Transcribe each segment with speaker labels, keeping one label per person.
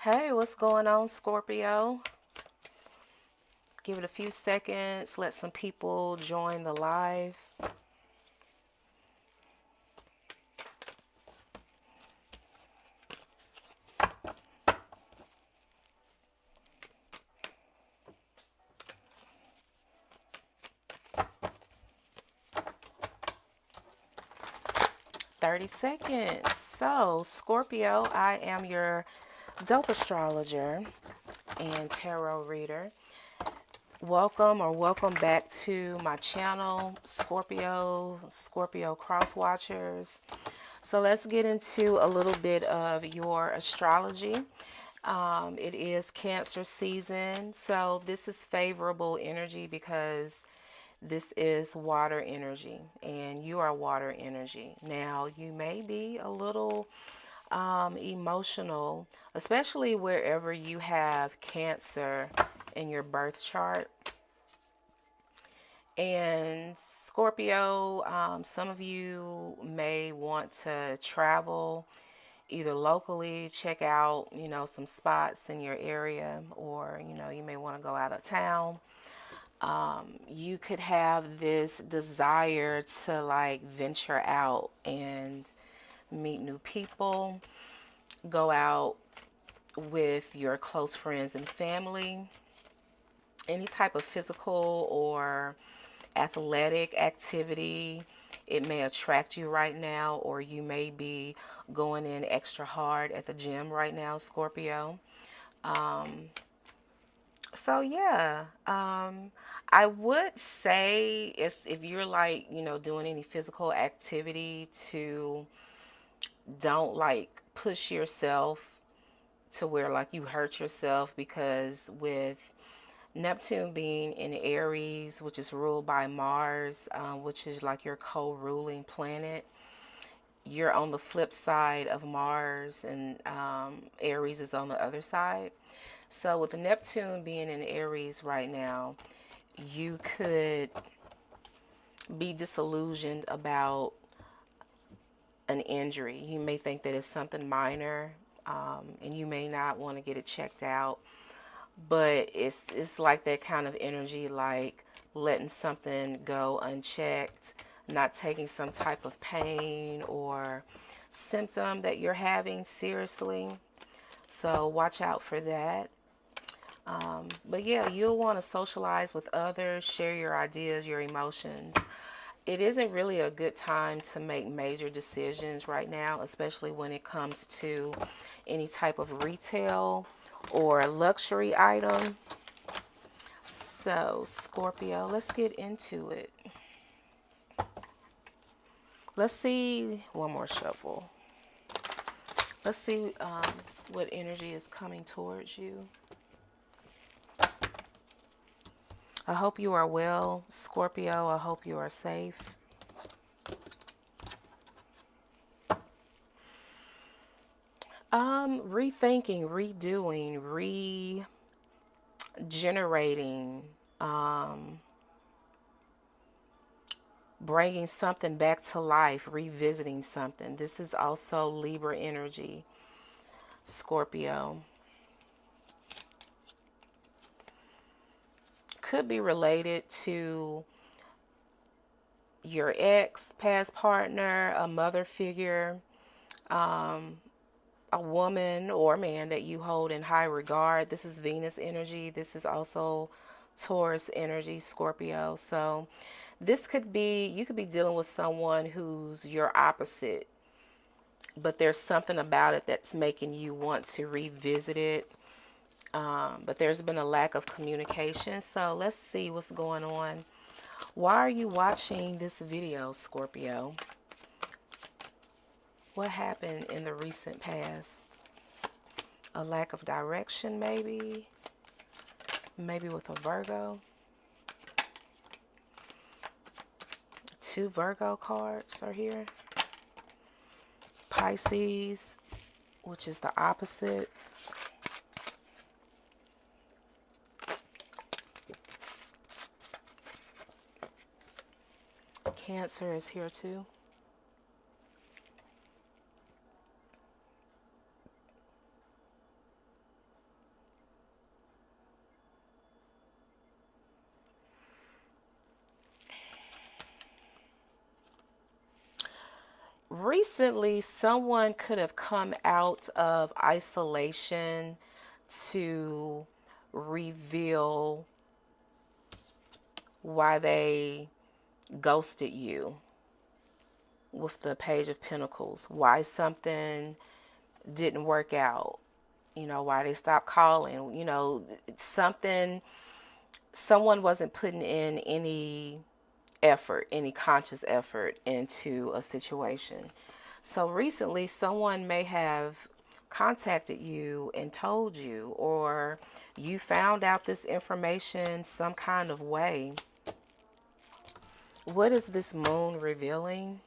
Speaker 1: Hey, what's going on, Scorpio? Give it a few seconds, let some people join the live. 30 seconds. So, Scorpio, I am your dope astrologer and tarot reader. Welcome back to my channel, Scorpio Cross Watchers. So let's get into a little bit of your astrology. It is Cancer season, so this is favorable energy because this is water energy and you are water energy. Now, you may be a little emotional, especially wherever you have Cancer in your birth chart. And Scorpio, some of you may want to travel either locally, check out, some spots in your area, or, you may want to go out of town. You could have this desire to like venture out and meet new people, go out with your close friends and family. Any type of physical or athletic activity, it may attract you right now, or you may be going in extra hard at the gym right now, Scorpio. So yeah, I would say if you're like, doing any physical activity, to don't like push yourself to where like you hurt yourself, because with Neptune being in Aries, which is ruled by Mars, which is like your co-ruling planet, you're on the flip side of Mars, and Aries is on the other side. So with Neptune being in Aries right now, you could be disillusioned about an injury. You may think that it's something minor, and you may not want to get it checked out. But it's like that kind of energy, like letting something go unchecked, not taking some type of pain or symptom that you're having seriously. So watch out for that. But yeah, you'll want to socialize with others, share your ideas, your emotions. It isn't really a good time to make major decisions right now, especially when it comes to any type of retail or luxury item. So, Scorpio, let's get into it. Let's see one more shuffle. Let's see what energy is coming towards you. I hope you are well, Scorpio. I hope you are safe. Rethinking, redoing, regenerating, bringing something back to life, revisiting something. This is also Libra energy, Scorpio. Could be related to your ex, past partner, a mother figure, a woman or a man that you hold in high regard. This is Venus energy. This is also Taurus energy, Scorpio. So this could be, you could be dealing with someone who's your opposite, but there's something about it that's making you want to revisit it. But there's been a lack of communication. So let's see what's going on. Why are you watching this video, Scorpio? What happened in the recent past? A lack of direction, maybe? Maybe with a Virgo? Two Virgo cards are here. Pisces, which is the opposite. Cancer is here too. Recently, someone could have come out of isolation to reveal why they ghosted you with the Page of Pentacles, why something didn't work out, why they stopped calling, something, someone wasn't putting in any effort, any conscious effort into a situation. So recently, someone may have contacted you and told you, or you found out this information some kind of way. What is this moon revealing?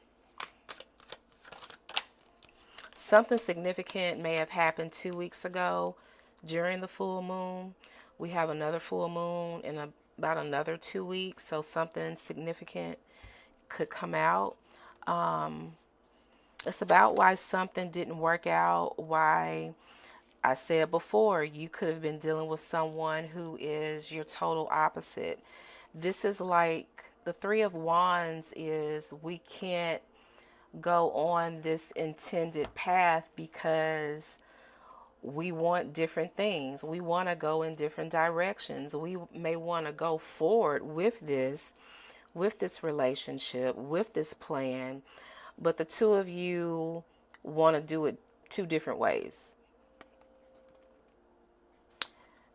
Speaker 1: Something significant may have happened 2 weeks ago during the full moon. We have another full moon in about another 2 weeks, so something significant could come out. It's about why something didn't work out, why I said before, you could have been dealing with someone who is your total opposite. This is like the Three of Wands is we can't go on this intended path because we want different things. We want to go in different directions. We may want to go forward with this relationship, with this plan, but the two of you want to do it two different ways.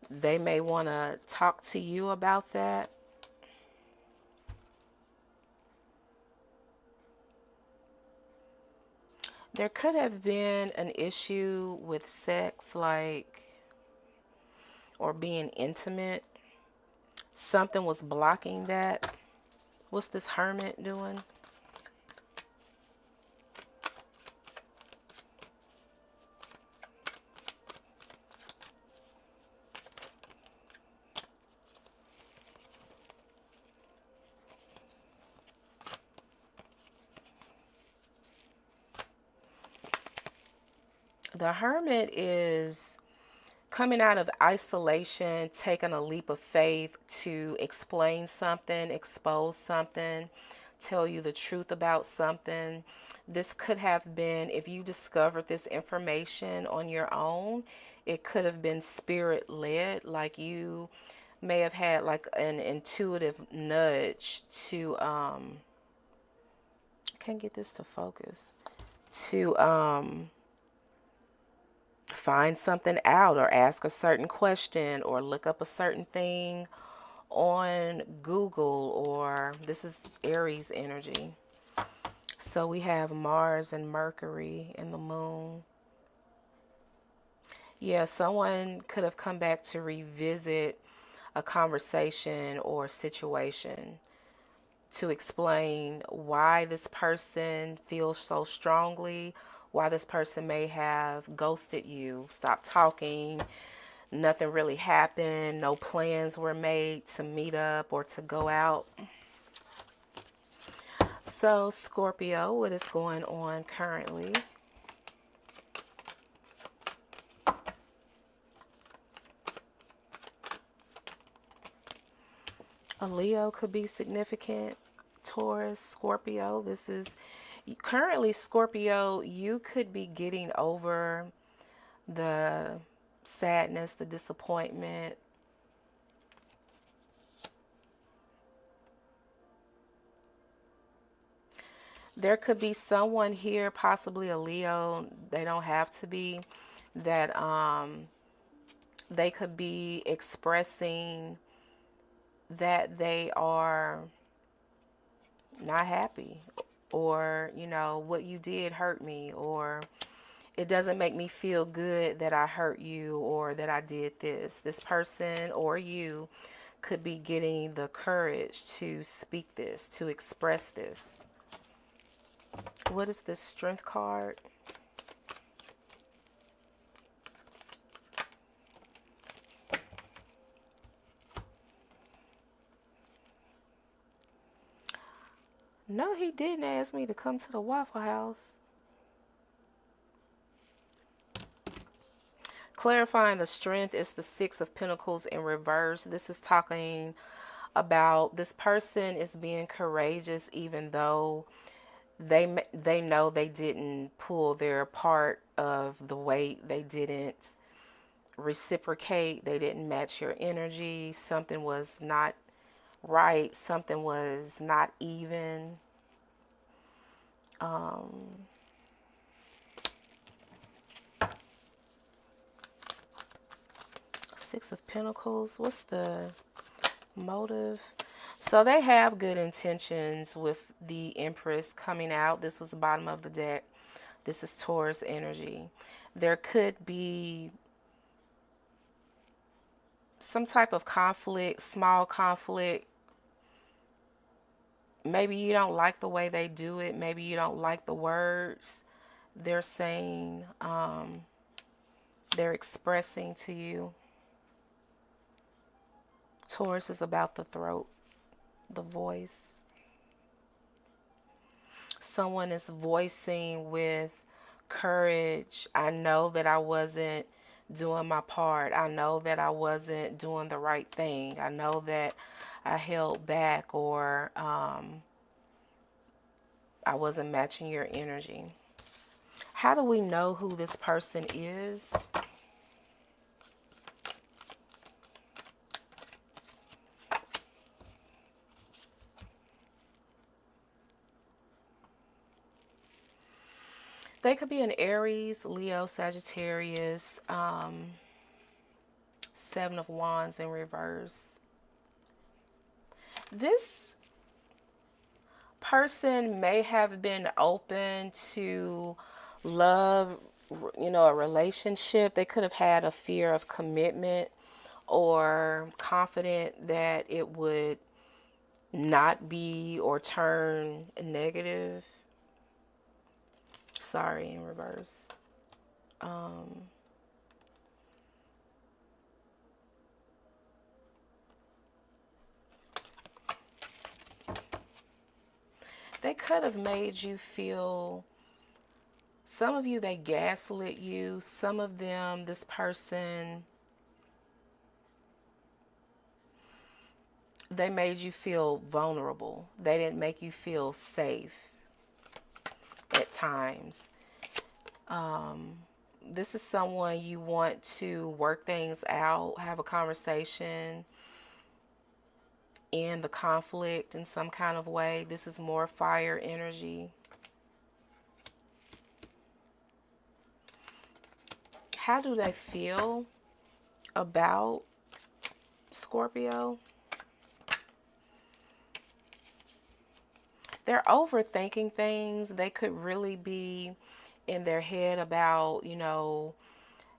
Speaker 1: They may want to talk to you about that. There could have been an issue with sex, like, or being intimate. Something was blocking that. What's this Hermit doing? The Hermit is coming out of isolation, taking a leap of faith to explain something, expose something, tell you the truth about something. This could have been, if you discovered this information on your own, it could have been spirit led, like you may have had like an intuitive nudge to can't get this to focus, to find something out or ask a certain question or look up a certain thing on Google, or this is Aries energy. So we have Mars and Mercury and the moon. Yeah, someone could have come back to revisit a conversation or situation to explain why this person feels so strongly, why this person may have ghosted you, stopped talking, nothing really happened, no plans were made to meet up or to go out. So, Scorpio, what is going on currently? A Leo could be significant. Taurus, Scorpio. This is currently Scorpio. You could be getting over the sadness, the disappointment. There could be someone here, possibly a Leo. They don't have to be. That they could be expressing that they are not happy, or what you did hurt me, or it doesn't make me feel good that I hurt you or that I did this. This person or you could be getting the courage to speak this, to express this. What is this Strength card? No, he didn't ask me to come to the Waffle House. Clarifying the strength is the Six of Pentacles in reverse. This is talking about this person is being courageous even though They know they didn't pull their part of the weight. They didn't reciprocate. They didn't match your energy. Something was not right. Something was not even. Six of Pentacles. What's the motive? So they have good intentions with the Empress coming out. This was the bottom of the deck. This is Taurus energy. There could be some type of conflict, small conflict. Maybe you don't like the way they do it. Maybe you don't like the words they're saying, they're expressing to you. Taurus is about the throat, the voice. Someone is voicing with courage, I know that I wasn't doing my part. I know that I wasn't doing the right thing. I know that I held back, or I wasn't matching your energy. How do we know who this person is? They could be an Aries, Leo, Sagittarius, Seven of Wands in reverse. This person may have been open to love, a relationship. They could have had a fear of commitment, or confident that it would not be or turn negative. Sorry, in reverse. They could have made you feel, some of you, they gaslit you. Some of them, this person, they made you feel vulnerable. They didn't make you feel safe at times. This is someone you want to work things out, have a conversation, end the conflict in some kind of way. This is more fire energy. How do they feel about Scorpio? They're overthinking things. They could really be in their head about,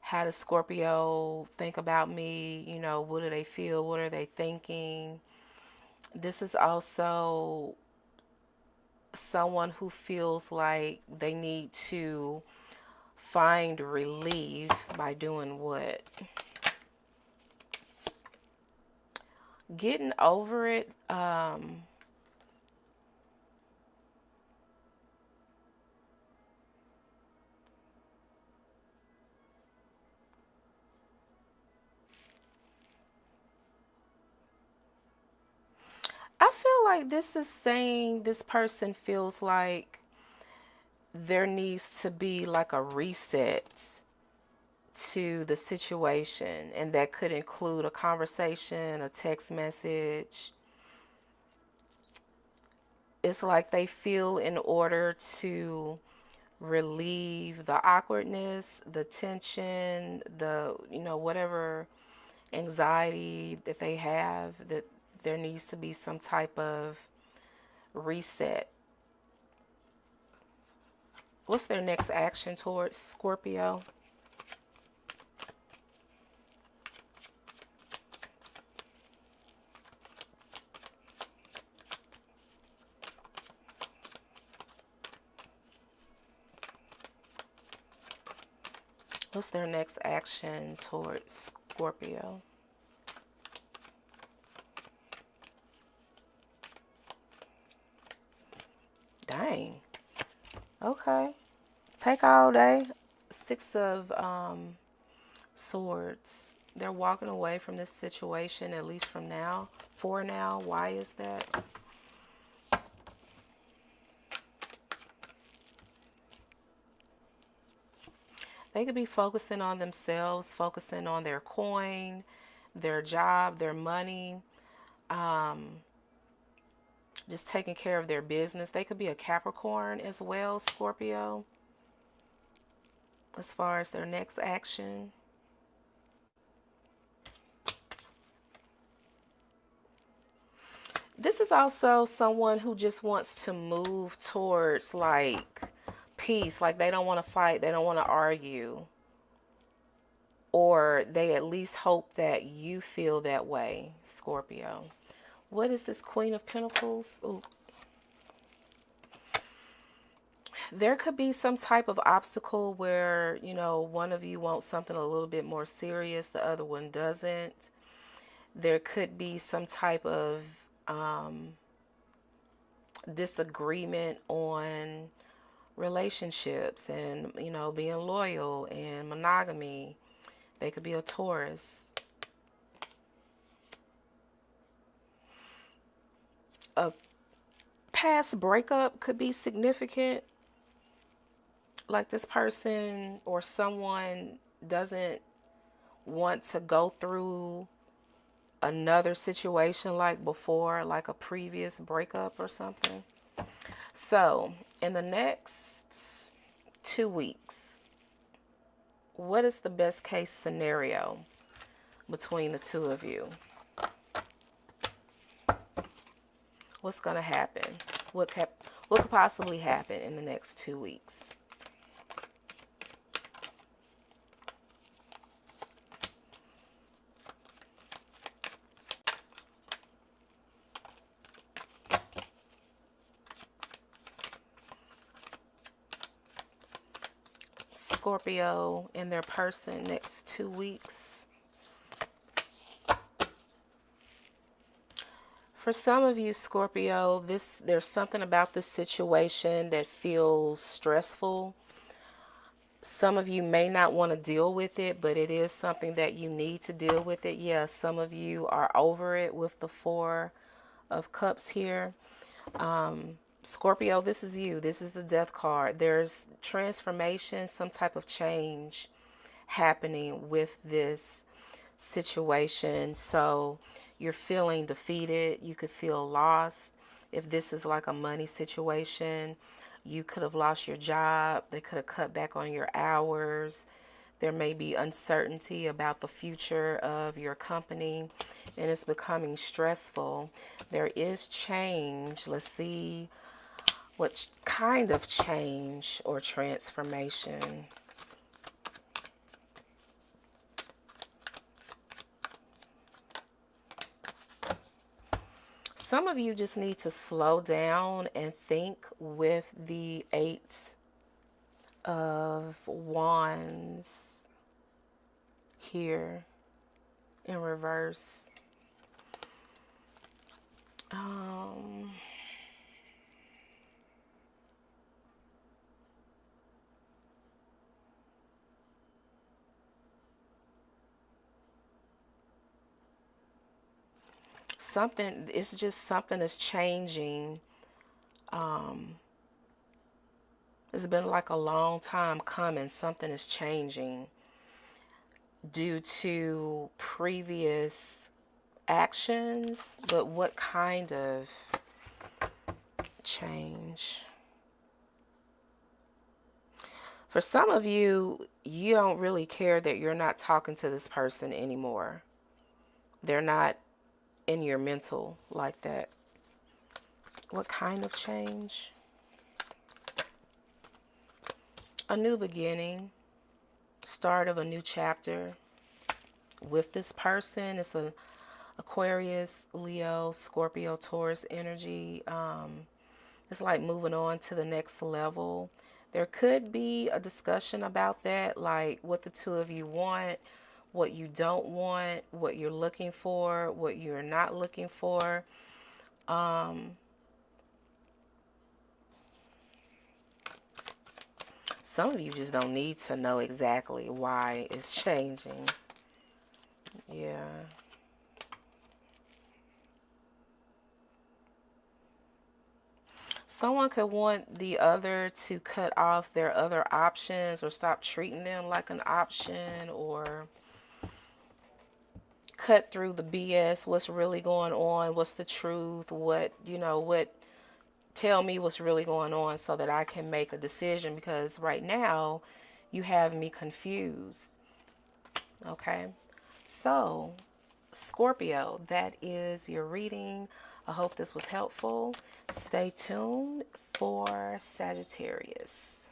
Speaker 1: how does Scorpio think about me? What do they feel? What are they thinking? This is also someone who feels like they need to find relief by doing what? Getting over it. I feel like this is saying this person feels like there needs to be like a reset to the situation, and that could include a conversation, a text message. It's like they feel, in order to relieve the awkwardness, the tension, the, whatever anxiety that they have, that there needs to be some type of reset. What's their next action towards Scorpio? What's their next action towards Scorpio? Dang. Okay. Take all day. Six of Swords. They're walking away from this situation, at least from now. For now. Why is that? They could be focusing on themselves, focusing on their coin, their job, their money, just taking care of their business. They could be a Capricorn as well, Scorpio, as far as their next action. This is also someone who just wants to move towards like peace, like they don't want to fight, they don't want to argue, or they at least hope that you feel that way, Scorpio. What is this Queen of Pentacles? Ooh. There could be some type of obstacle where, you know, one of you wants something a little bit more serious, the other one doesn't. There could be some type of disagreement on relationships and, you know, being loyal and monogamy. They could be a Taurus. A past breakup could be significant. Like this person or someone doesn't want to go through another situation like before, like a previous breakup or something. So, in the next 2 weeks, what is the best case scenario between the two of you? What's going to happen? What could possibly happen in the next 2 weeks? Scorpio and their person next 2 weeks. For some of you, Scorpio, there's something about this situation that feels stressful. Some of you may not want to deal with it, but it is something that you need to deal with it. Yeah, some of you are over it with the Four of Cups here. Scorpio, this is you. This is the Death card. There's transformation, some type of change happening with this situation. So you're feeling defeated. You could feel lost. If this is like a money situation, you could have lost your job. They could have cut back on your hours. There may be uncertainty about the future of your company, and it's becoming stressful. There is change. Let's see what kind of change or transformation. Some of you just need to slow down and think with the Eight of Wands here in reverse. It's just something that's changing. It's been like a long time coming. Something is changing due to previous actions, but what kind of change? For some of you, you don't really care that you're not talking to this person anymore. They're not in your mental like that. What kind of change? A new beginning, start of a new chapter with this person. It's an Aquarius, Leo, Scorpio, Taurus energy. It's like moving on to the next level. There could be a discussion about that, like what the two of you want, what you don't want, what you're looking for, what you're not looking for. Some of you just don't need to know exactly why it's changing. Yeah. Someone could want the other to cut off their other options or stop treating them like an option, or cut through the BS. What's really going on? What's the truth? What tell me what's really going on so that I can make a decision, because right now you have me confused. Okay. So, Scorpio, that is your reading. I hope this was helpful. Stay tuned for Sagittarius.